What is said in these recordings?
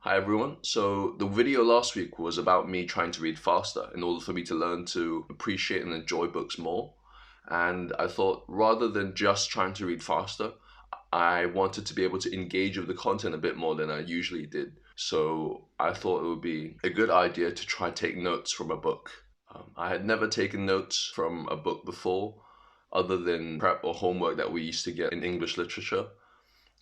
Hi everyone. So the video last week was about me trying to read faster in order for me to learn to appreciate and enjoy books more. And I thought rather than just trying to read faster, I wanted to be able to engage with the content a bit more than I usually did. So I thought it would be a good idea to try take notes from a book. I had never taken notes from a book before, other than prep or homework that we used to get in English literature,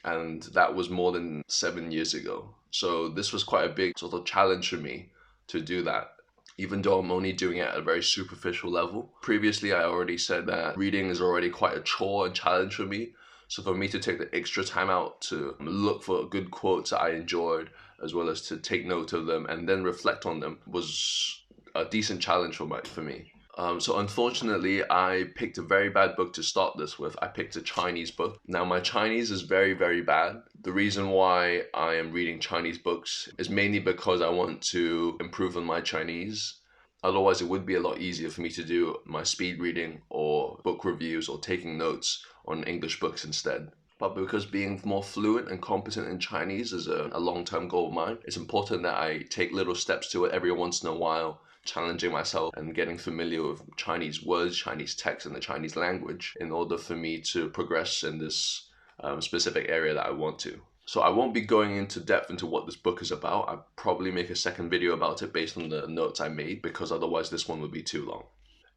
and that was more than 7 years ago. So this was quite a big sort of challenge for me to do that, even though I'm only doing it at a very superficial level. Previously, I already said that reading is already quite a chore and challenge for me. So for me to take the extra time out to look for good quotes that I enjoyed, as well as to take note of them and then reflect on them, was a decent challenge for me. So unfortunately, I picked a very bad book to start this with. I picked a Chinese book. Now, my Chinese is very, very bad. The reason why I am reading Chinese books is mainly because I want to improve on my Chinese. Otherwise, it would be a lot easier for me to do my speed reading or book reviews or taking notes on English books instead. But because being more fluent and competent in Chinese is a long-term goal of mine, it's important that I take little steps to it every once in a while, challenging myself and getting familiar with Chinese words, Chinese text, and the Chinese language in order for me to progress in this specific area that I want to. So I won't be going into depth into what this book is about. I'll probably make a second video about it based on the notes I made, because otherwise this one would be too long.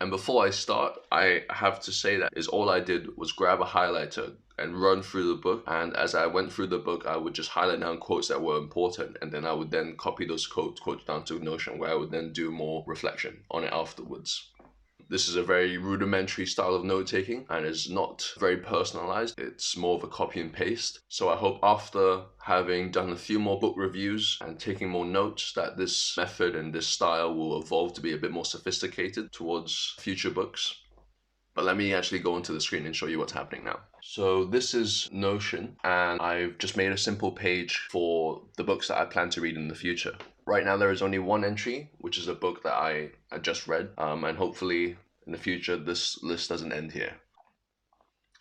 And before I start, I have to say that is all I did was grab a highlighter and run through the book. And as I went through the book, I would just highlight down quotes that were important. And then I would then copy those quotes down to Notion, where I would then do more reflection on it afterwards. This is a very rudimentary style of note taking and is not very personalized. It's more of a copy and paste. So I hope after having done a few more book reviews and taking more notes that this method and this style will evolve to be a bit more sophisticated towards future books. But let me actually go onto the screen and show you what's happening now. So this is Notion, and I've just made a simple page for the books that I plan to read in the future. Right now there is only one entry, which is a book that I just read, and hopefully in the future this list doesn't end here.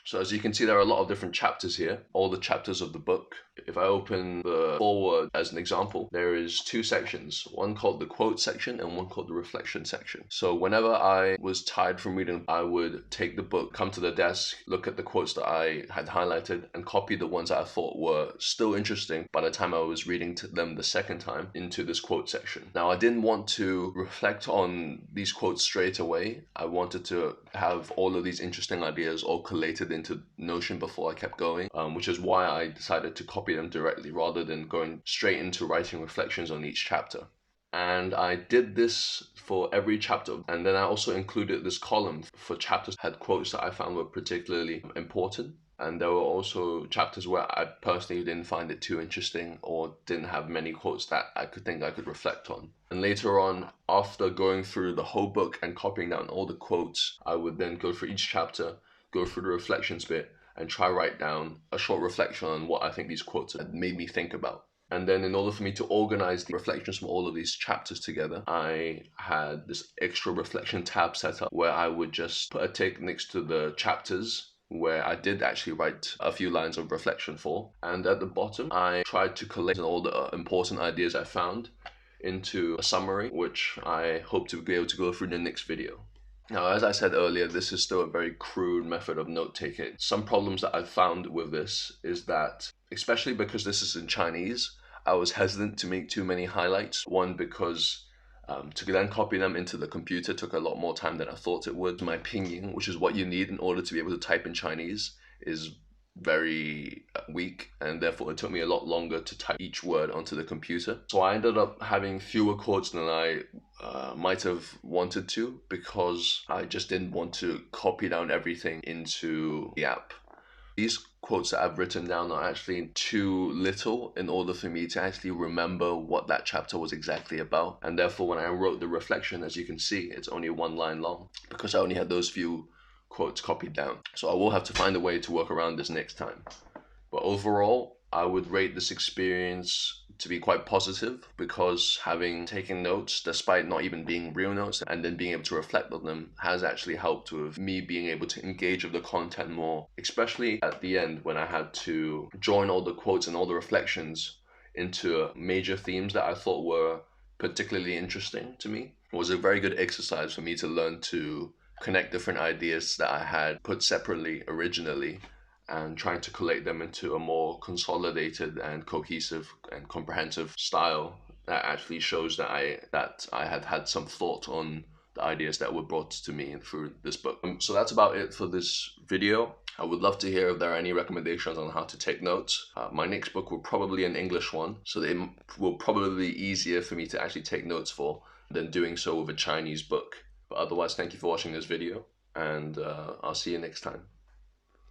So as you can see, there are a lot of different chapters here, all the chapters of the book. If I open the foreword as an example, there is two sections, one called the quote section and one called the reflection section. So whenever I was tired from reading, I would take the book, come to the desk, look at the quotes that I had highlighted and copy the ones that I thought were still interesting by the time I was reading to them the second time into this quote section. Now, I didn't want to reflect on these quotes straight away. I wanted to have all of these interesting ideas all collated into Notion before I kept going, which is why I decided to copy them directly rather than going straight into writing reflections on each chapter. And I did this for every chapter, and then I also included this column for chapters that had quotes that I found were particularly important. And there were also chapters where I personally didn't find it too interesting or didn't have many quotes that I could reflect on. And later on, after going through the whole book and copying down all the quotes, I would then go through each chapter, go through the reflections bit, and try write down a short reflection on what I think these quotes had made me think about. And then in order for me to organize the reflections from all of these chapters together, I had this extra reflection tab set up where I would just put a tick next to the chapters where I did actually write a few lines of reflection for. And at the bottom, I tried to collect all the important ideas I found into a summary, which I hope to be able to go through in the next video. Now, as I said earlier, this is still a very crude method of note-taking. Some problems that I've found with this is that, especially because this is in Chinese, I was hesitant to make too many highlights. One, because to then copy them into the computer took a lot more time than I thought it would. My pinyin, which is what you need in order to be able to type in Chinese, is very weak, and therefore it took me a lot longer to type each word onto the computer. So I ended up having fewer quotes than I might have wanted to, because I just didn't want to copy down everything into the app. These quotes that I've written down are actually too little in order for me to actually remember what that chapter was exactly about. And therefore, when I wrote the reflection, as you can see, it's only one line long because I only had those few quotes copied down. So I will have to find a way to work around this next time. But overall, I would rate this experience to be quite positive, because having taken notes, despite not even being real notes, and then being able to reflect on them, has actually helped with me being able to engage with the content more, especially at the end when I had to join all the quotes and all the reflections into major themes that I thought were particularly interesting to me. It was a very good exercise for me to learn to connect different ideas that I had put separately originally and trying to collate them into a more consolidated and cohesive and comprehensive style that actually shows that I had had some thought on the ideas that were brought to me through this book. So that's about it for this video. I would love to hear if there are any recommendations on how to take notes. My next book will probably be an English one, so it will probably be easier for me to actually take notes for than doing so with a Chinese book. But otherwise, thank you for watching this video, and I'll see you next time.